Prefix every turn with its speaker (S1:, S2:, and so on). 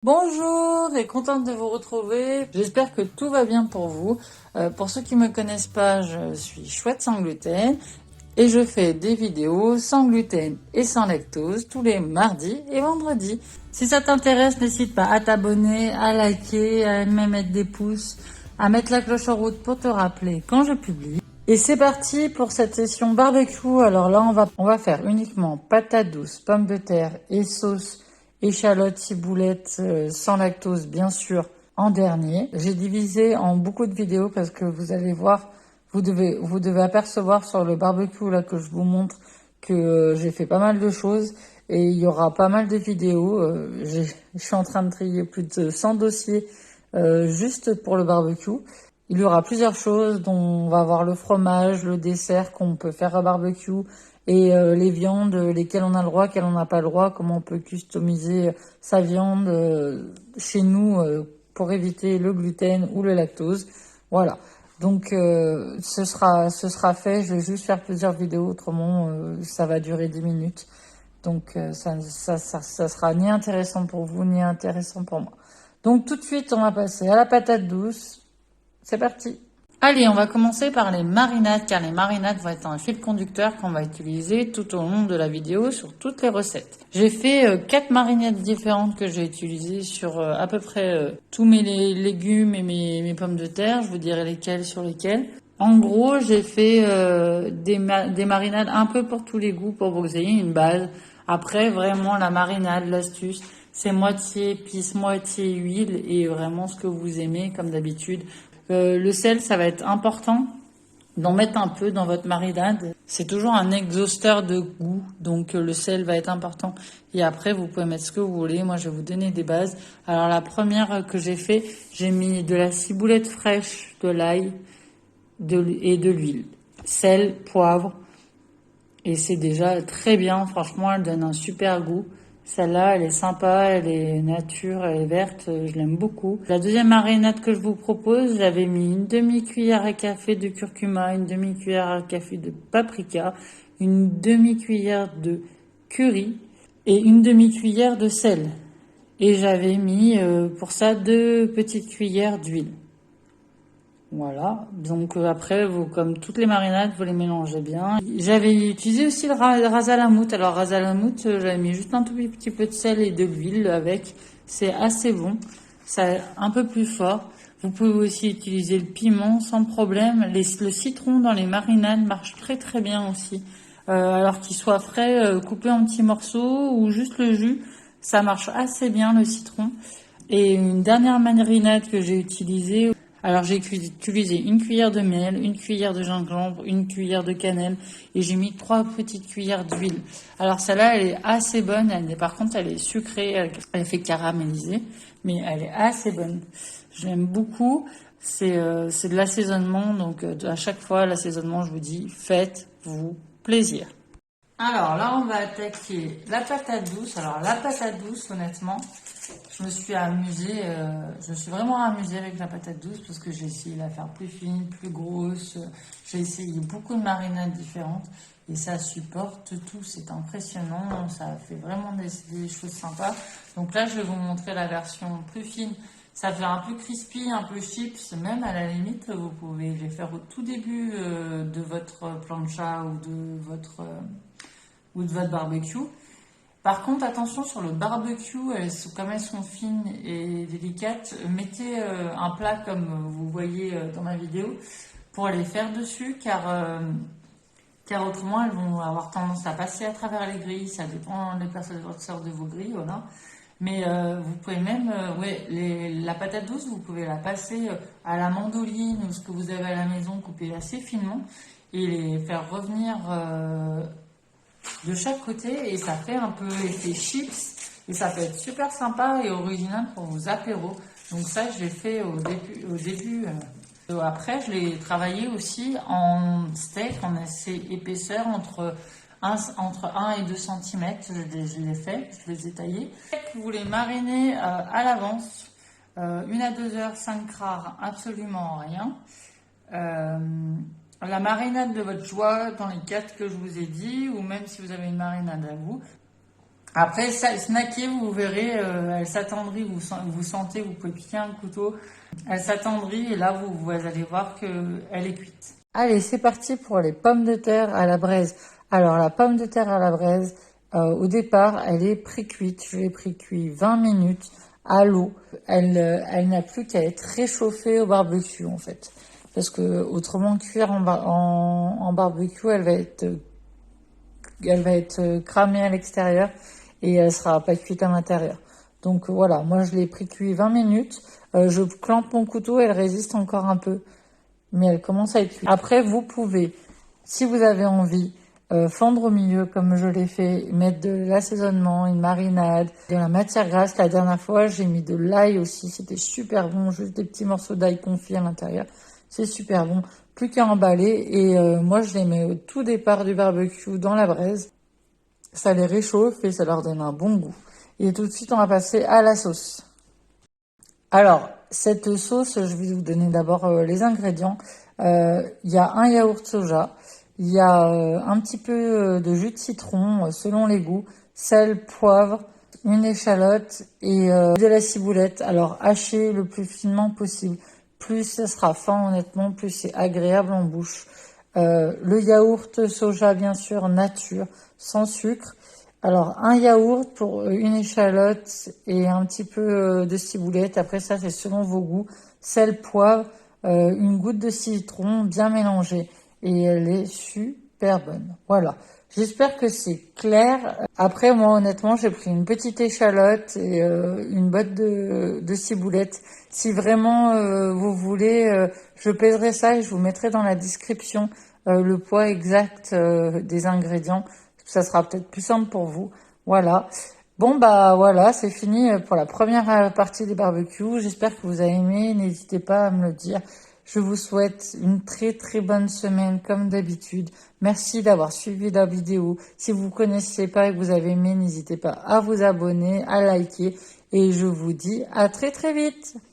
S1: Bonjour et contente de vous retrouver. J'espère que tout va bien pour vous. Pour ceux qui me connaissent pas, je suis Chouette sans gluten et je fais des vidéos sans gluten et sans lactose tous les mardis et vendredis. Si ça t'intéresse, n'hésite pas à t'abonner, à liker, à me mettre des pouces, à mettre la cloche en route pour te rappeler quand je publie. Et c'est parti pour cette session barbecue. Alors là, on va faire uniquement patates douces, pommes de terre et sauce échalotes, ciboulettes, sans lactose bien sûr en dernier. J'ai divisé en beaucoup de vidéos parce que vous allez voir, vous devez apercevoir sur le barbecue là que je vous montre que j'ai fait pas mal de choses et il y aura pas mal de vidéos. Je suis en train de trier plus de 100 dossiers juste pour le barbecue. Il y aura plusieurs choses dont on va voir le fromage, le dessert qu'on peut faire au barbecue, et les viandes, lesquelles on a le droit, quelles on n'a pas le droit, comment on peut customiser sa viande chez nous pour éviter le gluten ou le lactose. Voilà. Donc ce sera fait. Je vais juste faire plusieurs vidéos, autrement ça va durer 10 minutes. Donc ça sera ni intéressant pour vous ni intéressant pour moi. Donc tout de suite on va passer à la patate douce. C'est parti. Allez, on va commencer par les marinades, car les marinades vont être un fil conducteur qu'on va utiliser tout au long de la vidéo sur toutes les recettes. J'ai fait 4 marinades différentes que j'ai utilisées sur à peu près tous mes légumes et mes pommes de terre. Je vous dirai lesquelles sur lesquelles. En gros, j'ai fait des marinades un peu pour tous les goûts pour que vous ayez une base. Après, vraiment, la marinade, l'astuce, c'est moitié épices, moitié huile et vraiment ce que vous aimez comme d'habitude. Le sel, ça va être important d'en mettre un peu dans votre marinade. C'est toujours un exhausteur de goût, donc le sel va être important. Et après, vous pouvez mettre ce que vous voulez. Moi, je vais vous donner des bases. Alors, la première que j'ai fait, j'ai mis de la ciboulette fraîche, de l'ail et de l'huile. Sel, poivre. Et c'est déjà très bien. Franchement, elle donne un super goût. Celle-là, elle est sympa, elle est nature, elle est verte, je l'aime beaucoup. La deuxième marinade que je vous propose, j'avais mis une demi-cuillère à café de curcuma, une demi-cuillère à café de paprika, une demi-cuillère de curry et une demi-cuillère de sel. Et j'avais mis pour ça 2 petites cuillères d'huile. Voilà, donc après, vous, comme toutes les marinades, vous les mélangez bien. J'avais utilisé aussi le ras à la moutte. Alors, ras à la moutte, j'avais mis juste un tout petit peu de sel et de l'huile avec. C'est assez bon, c'est un peu plus fort. Vous pouvez aussi utiliser le piment sans problème. Le citron dans les marinades marche très très bien aussi. Alors qu'il soit frais, coupé en petits morceaux ou juste le jus, ça marche assez bien le citron. Et une dernière marinade que j'ai utilisée, alors j'ai utilisé une cuillère de miel, une cuillère de gingembre, une cuillère de cannelle et j'ai mis 3 petites cuillères d'huile. Alors celle-là, elle est assez bonne, par contre elle est sucrée, elle est fait caraméliser, mais elle est assez bonne. Je l'aime beaucoup, c'est de l'assaisonnement, donc à chaque fois l'assaisonnement, je vous dis, faites-vous plaisir. Alors là, on va attaquer la patate douce. Alors la patate douce, honnêtement, je me suis amusée, je me suis vraiment amusée avec la patate douce parce que j'ai essayé de la faire plus fine, plus grosse. J'ai essayé beaucoup de marinades différentes et ça supporte tout. C'est impressionnant, ça fait vraiment des choses sympas. Donc là, je vais vous montrer la version plus fine. Ça fait un peu crispy, un peu chips, même à la limite, vous pouvez les faire au tout début de votre plancha ou de votre barbecue. Par contre, attention sur le barbecue, comme elles sont fines et délicates, mettez un plat comme vous voyez dans ma vidéo pour les faire dessus, car autrement elles vont avoir tendance à passer à travers les grilles. Ça dépend de l'épaisseur de vos grilles, voilà. Mais vous pouvez même, la patate douce, vous pouvez la passer à la mandoline ou ce que vous avez à la maison, couper assez finement et les faire revenir de chaque côté et ça fait un peu effet chips et ça peut être super sympa et original pour vos apéros. Donc ça, je l'ai fait au début. Après, je l'ai travaillé aussi en steak, en assez épaisseur entre 1 et 2 cm. Je l'ai fait, je les ai taillés. Vous les marinez à l'avance, 1 à 2 heures, 5 rares, absolument rien. La marinade de votre choix dans les 4 que je vous ai dit, ou même si vous avez une marinade à vous. Après, ça, snacker, vous verrez, elle s'attendrit, vous sentez, vous pouvez piquer un couteau, elle s'attendrit et là, vous allez voir qu'elle est cuite. Allez, c'est parti pour les pommes de terre à la braise. Alors, la pomme de terre à la braise, au départ, elle est pré-cuite. Je l'ai pré-cuit 20 minutes à l'eau. Elle n'a plus qu'à être réchauffée au barbecue, en fait. Parce que autrement, cuire en barbecue, elle va être cramée à l'extérieur et elle sera pas cuite à l'intérieur. Donc voilà, moi je l'ai pré-cuit 20 minutes. Je clampe mon couteau, elle résiste encore un peu, mais elle commence à être cuite. Après, vous pouvez, si vous avez envie, fendre au milieu comme je l'ai fait, mettre de l'assaisonnement, une marinade, de la matière grasse. La dernière fois, j'ai mis de l'ail aussi, c'était super bon, juste des petits morceaux d'ail confits à l'intérieur. C'est super bon, plus qu'à emballer. Et moi, je les mets au tout départ du barbecue dans la braise. Ça les réchauffe et ça leur donne un bon goût. Et tout de suite, on va passer à la sauce. Alors, cette sauce, je vais vous donner d'abord les ingrédients. Il y a un yaourt soja, il y a un petit peu de jus de citron selon les goûts, sel, poivre, une échalote et de la ciboulette. Alors, hachez le plus finement possible. Plus ça sera fin, honnêtement, plus c'est agréable en bouche. Le yaourt soja, bien sûr, nature, sans sucre. Alors, un yaourt pour une échalote et un petit peu de ciboulette. Après ça, c'est selon vos goûts. Sel, poivre, une goutte de citron bien mélangée. Et elle est super bonne. Voilà. J'espère que c'est clair. Après, moi, honnêtement, j'ai pris une petite échalote et une botte de ciboulette. Si vraiment vous voulez, je pèserai ça et je vous mettrai dans la description le poids exact des ingrédients. Ça sera peut-être plus simple pour vous. Voilà. Bon, bah voilà, c'est fini pour la première partie des barbecues. J'espère que vous avez aimé. N'hésitez pas à me le dire. Je vous souhaite une très très bonne semaine comme d'habitude. Merci d'avoir suivi la vidéo. Si vous ne connaissez pas et que vous avez aimé, n'hésitez pas à vous abonner, à liker. Et je vous dis à très très vite.